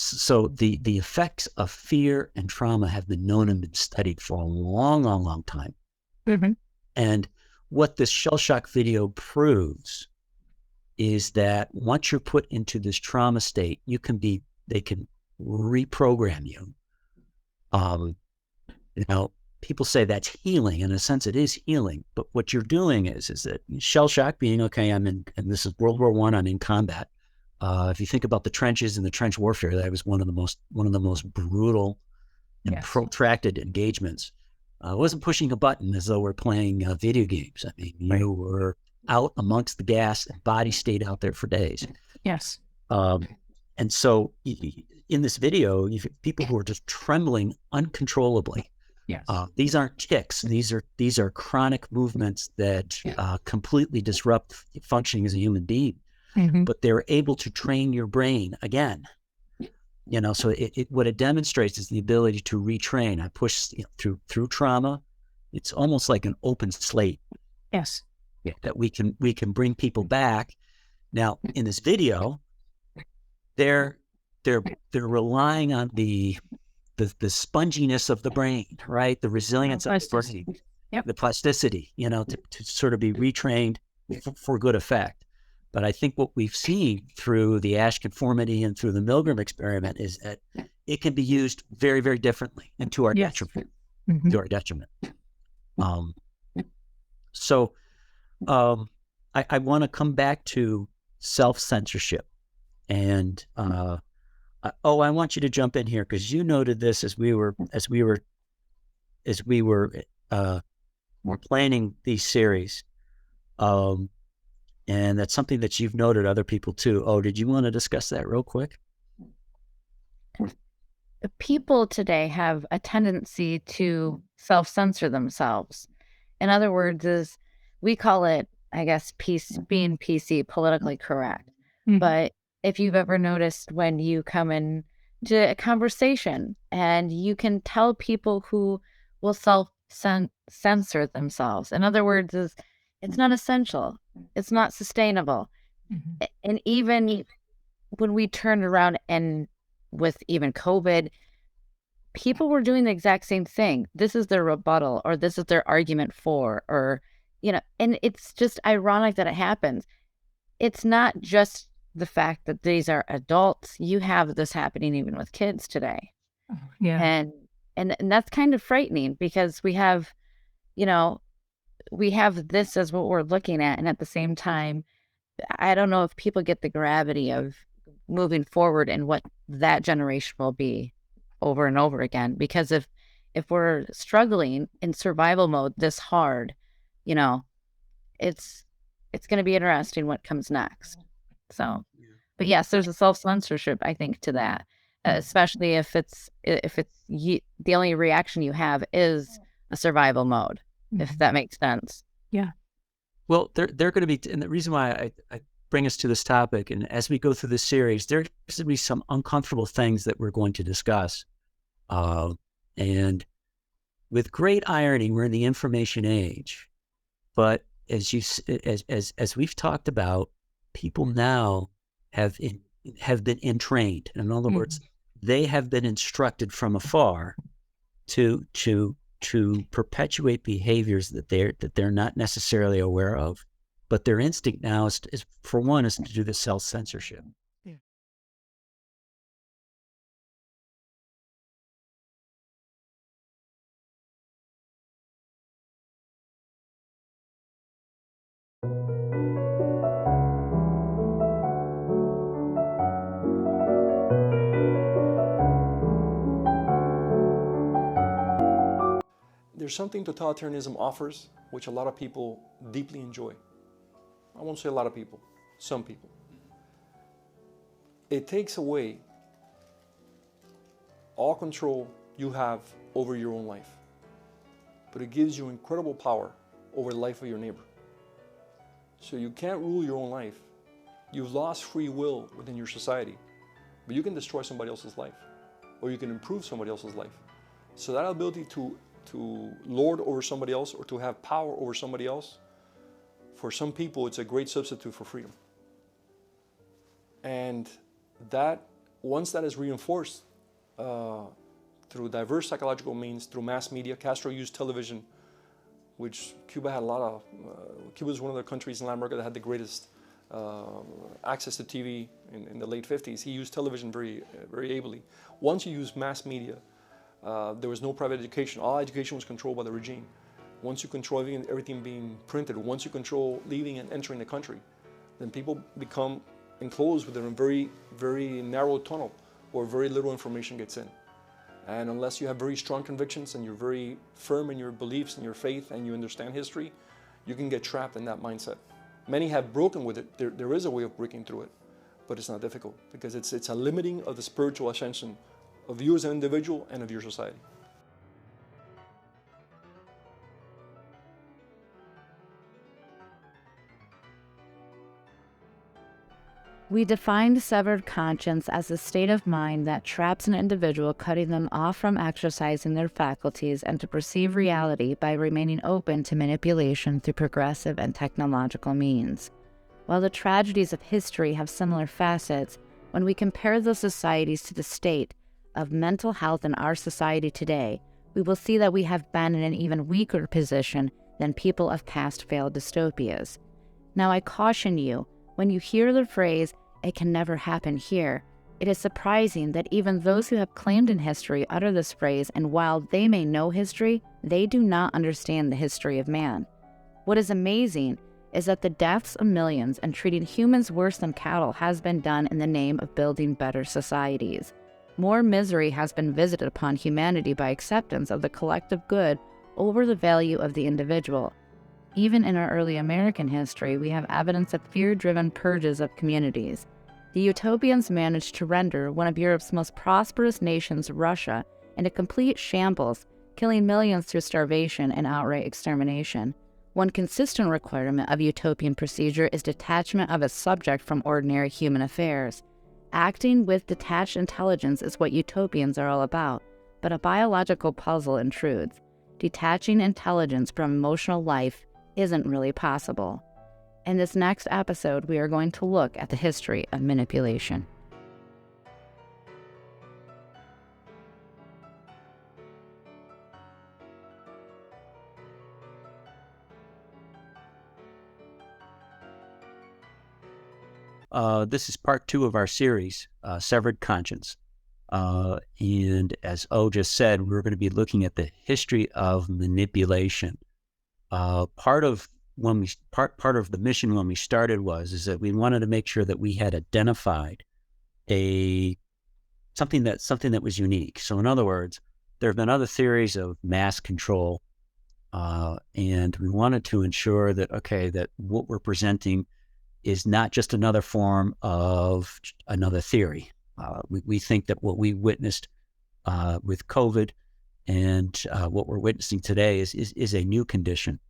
So the effects of fear and trauma have been known and been studied for a long, long, long time. Mm-hmm. And what this shell shock video proves is that once you're put into this trauma state, they can reprogram you. People say that's healing. In a sense, it is healing. But what you're doing is that shell shock being, okay, and this is World War I, I'm in combat. If you think about the trenches and the trench warfare, that was one of the most brutal and protracted engagements. I wasn't pushing a button as though we're playing video games. I mean, you were out amongst the gas and body stayed out there for days. Yes. And so in this video, you have people who are just trembling uncontrollably. Yes. These aren't tics. These are chronic movements that completely disrupt functioning as a human being. Mm-hmm. But they're able to train your brain again. So what it demonstrates is the ability to retrain. I push through trauma. It's almost like an open slate. Yes. That we can bring people back. Now, in this video, they're relying on the sponginess of the brain, right? The resilience of the brain, the plasticity, to sort of be retrained for good effect. But I think what we've seen through the Asch conformity and through the Milgram experiment is that it can be used very, very differently and to our detriment. Mm-hmm. To our detriment. I want to come back to self-censorship. And I want you to jump in here because you noted this as we were planning these series, and that's something that you've noted other people too. Oh, did you want to discuss that real quick? People today have a tendency to self-censor themselves. In other words, we call it, I guess, being PC, politically correct. Mm-hmm. But if you've ever noticed when you come into a conversation and you can tell people who will self-censor themselves. In other words, it's not essential. It's not sustainable. Mm-hmm. And even when we turned around and with even COVID, people were doing the exact same thing. This is their rebuttal, or this is their argument for, or, and it's just ironic that it happens. It's not just the fact that these are adults. You have this happening even with kids today. Oh, yeah. And that's kind of frightening because we have this as what we're looking at. And at the same time, I don't know if people get the gravity of moving forward and what that generation will be over and over again. Because if we're struggling in survival mode this hard, it's going to be interesting what comes next. So, but yes, there's a self-censorship, I think, to that, especially if the only reaction you have is a survival mode, if that makes sense. Yeah. Well, they're going to be, and the reason why I bring us to this topic, and as we go through this series, there's going to be some uncomfortable things that we're going to discuss. And with great irony, we're in the information age, but as we've talked about, people now have been entrained. In other words, they have been instructed from afar to perpetuate behaviors that they're not necessarily aware of, but their instinct now is to do the self-censorship. Yeah. There's something totalitarianism offers which a lot of people deeply enjoy. I won't say a lot of people, some people. It takes away all control you have over your own life, but it gives you incredible power over the life of your neighbor. So you can't rule your own life. You've lost free will within your society, but you can destroy somebody else's life, or you can improve somebody else's life. So that ability to lord over somebody else or to have power over somebody else, for some people, it's a great substitute for freedom. And that once that is reinforced through diverse psychological means, through mass media, Castro used television, which Cuba had a lot of. Cuba was one of the countries in Latin America that had the greatest access to TV in the late 50s. He used television very, very ably. Once you use mass media, there was no private education. All education was controlled by the regime. Once you control everything being printed, once you control leaving and entering the country, then people become enclosed within a very, very narrow tunnel where very little information gets in. And unless you have very strong convictions and you're very firm in your beliefs and your faith and you understand history, you can get trapped in that mindset. Many have broken with it. There is a way of breaking through it, but it's not difficult because it's a limiting of the spiritual ascension of you as an individual and of your society. We defined severed conscience as a state of mind that traps an individual, cutting them off from exercising their faculties and to perceive reality by remaining open to manipulation through progressive and technological means. While the tragedies of history have similar facets, when we compare those societies to the state of mental health in our society today, we will see that we have been in an even weaker position than people of past failed dystopias. Now I caution you, when you hear the phrase, "It can never happen here," it is surprising that even those who have claimed in history utter this phrase, and while they may know history, they do not understand the history of man. What is amazing is that the deaths of millions and treating humans worse than cattle has been done in the name of building better societies. More misery has been visited upon humanity by acceptance of the collective good over the value of the individual. Even in our early American history, we have evidence of fear-driven purges of communities. The utopians managed to render one of Europe's most prosperous nations, Russia, in a complete shambles, killing millions through starvation and outright extermination. One consistent requirement of utopian procedure is detachment of its subject from ordinary human affairs. Acting with detached intelligence is what utopians are all about, but a biological puzzle intrudes. Detaching intelligence from emotional life isn't really possible. In this next episode, we are going to look at the history of manipulation. This is part 2 of our series, Severed Conscience. And as O just said, we're going to be looking at the history of manipulation. Part of the mission when we started is that we wanted to make sure that we had identified something that was unique. So in other words, there have been other theories of mass control, and we wanted to ensure that that what we're presenting is not just another form of another theory. We think that what we witnessed with COVID and what we're witnessing today is a new condition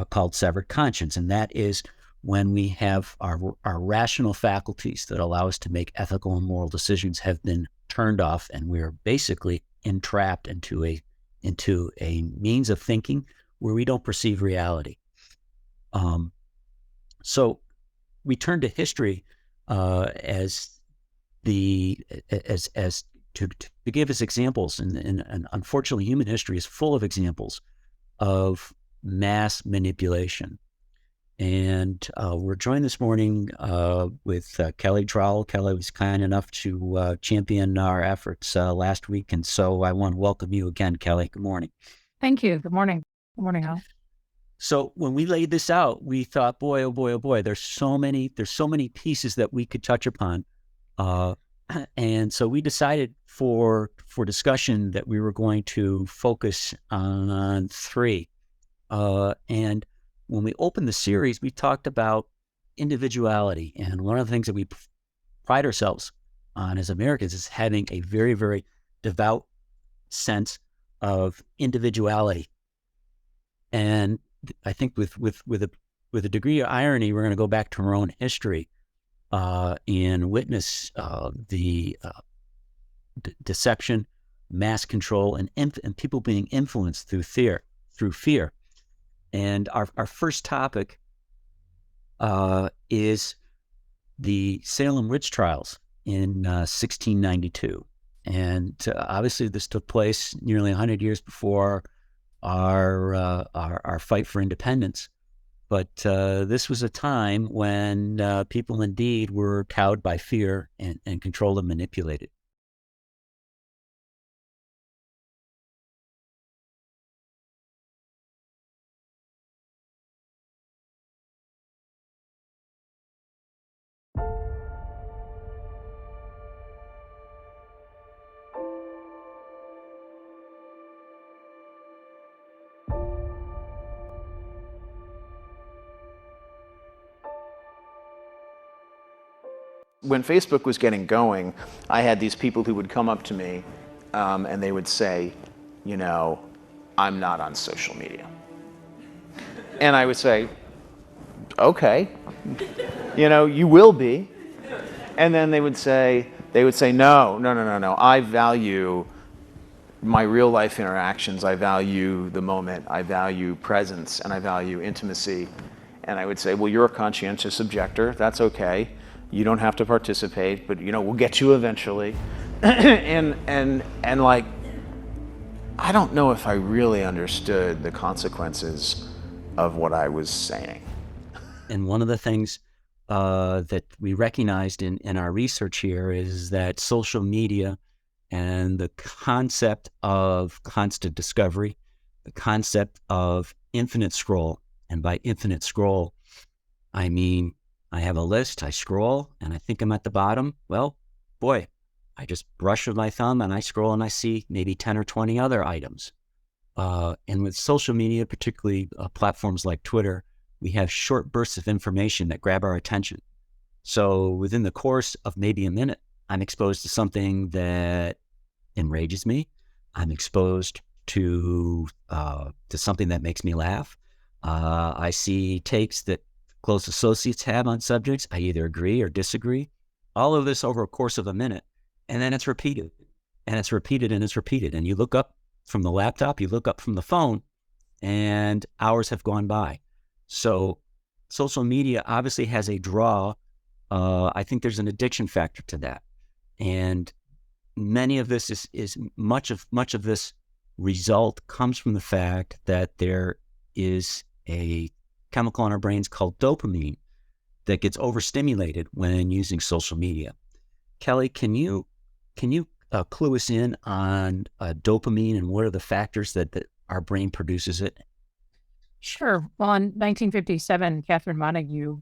called severed conscience, and that is when we have our rational faculties that allow us to make ethical and moral decisions have been turned off, and we're basically entrapped into a means of thinking where we don't perceive reality. So we turn to history as to give us examples, and unfortunately, human history is full of examples of mass manipulation. And we're joined this morning with Kelly Trowell. Kelly was kind enough to champion our efforts last week, and so I want to welcome you again, Kelly. Good morning. Thank you. Good morning. Good morning, Al. So when we laid this out, we thought, boy, oh boy, oh boy, there's so many pieces that we could touch upon. And so we decided for discussion that we were going to focus on 3. And when we opened the series, we talked about individuality. And one of the things that we pride ourselves on as Americans is having a very, very devout sense of individuality. And I think with a degree of irony, we're going to go back to our own history and witness the deception, mass control, and people being influenced through fear. And our first topic is the Salem witch trials in 1692. And obviously this took place nearly 100 years before our fight for independence. But this was a time when people indeed were cowed by fear and controlled and manipulated. When Facebook was getting going, I had these people who would come up to me and they would say, you know, I'm not on social media. And I would say, okay, you know, you will be. And then they would say, no, I value my real life interactions. I value the moment. I value presence, and I value intimacy. And I would say, well, you're a conscientious objector. That's okay. You don't have to participate, but you know, we'll get you eventually. and like, I don't know if I really understood the consequences of what I was saying. And one of the things that we recognized in our research here is that social media and the concept of constant discovery, the concept of infinite scroll, and by infinite scroll, I mean, I have a list, I scroll, and I think I'm at the bottom. Well, boy, I just brush with my thumb and I scroll and I see maybe 10 or 20 other items. And with social media, particularly platforms like Twitter, we have short bursts of information that grab our attention. So within the course of maybe a minute, I'm exposed to something that enrages me. I'm exposed to something that makes me laugh. I see takes that close associates have on subjects. I either agree or disagree. All of this over a course of a minute, and then it's repeated, and it's repeated, and it's repeated. And you look up from the laptop, you look up from the phone, and hours have gone by. So social media obviously has a draw. I think there's an addiction factor to that. And many of this is much of this result comes from the fact that there is a chemical in our brains called dopamine that gets overstimulated when using social media. Kelly, can you clue us in on dopamine and what are the factors that our brain produces it? Sure. Well, in 1957, Catherine Montague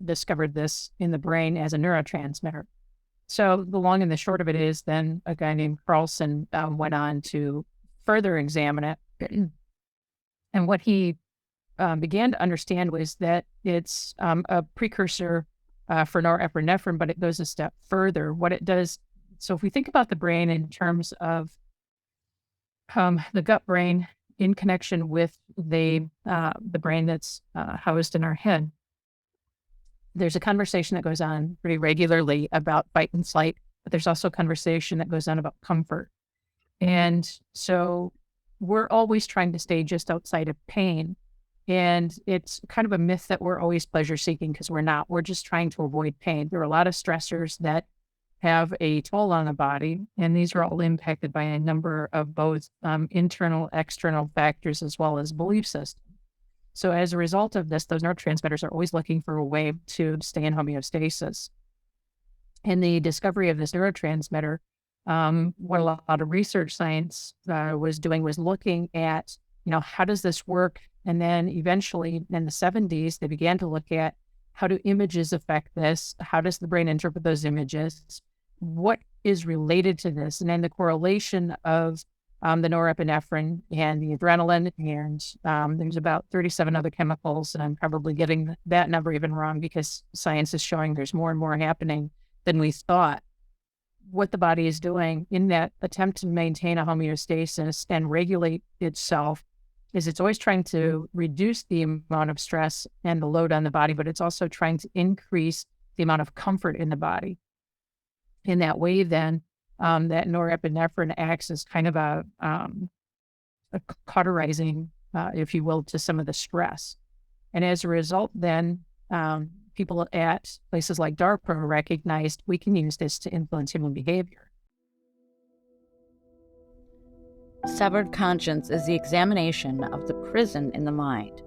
discovered this in the brain as a neurotransmitter. So the long and the short of it is then a guy named Carlson went on to further examine it. And what he began to understand was that it's a precursor for norepinephrine, but it goes a step further. What it does, so if we think about the brain in terms of the gut brain in connection with the brain that's housed in our head, there's a conversation that goes on pretty regularly about fight and flight, but there's also a conversation that goes on about comfort. And so we're always trying to stay just outside of pain. And it's kind of a myth that we're always pleasure seeking, because we're not. We're just trying to avoid pain. There are a lot of stressors that have a toll on the body, and these are all impacted by a number of both internal, external factors, as well as belief system. So as a result of this, those neurotransmitters are always looking for a way to stay in homeostasis. And the discovery of this neurotransmitter, what a lot of research science was doing was looking at, how does this work? And then eventually in the 70s, they began to look at how do images affect this? How does the brain interpret those images? What is related to this? And then the correlation of the norepinephrine and the adrenaline, and there's about 37 other chemicals, and I'm probably getting that number even wrong because science is showing there's more and more happening than we thought. What the body is doing in that attempt to maintain a homeostasis and regulate itself is it's always trying to reduce the amount of stress and the load on the body, but it's also trying to increase the amount of comfort in the body. In that way, then, that norepinephrine acts as kind of a cauterizing, if you will, to some of the stress. And as a result, then people at places like DARPA recognized we can use this to influence human behavior. Severed Conscience is the examination of the prison in the mind.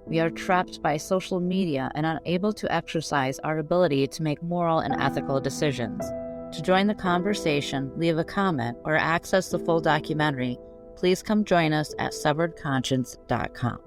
We are trapped by social media and unable to exercise our ability to make moral and ethical decisions. To join the conversation, leave a comment, or access the full documentary, please come join us at severedconscience.com.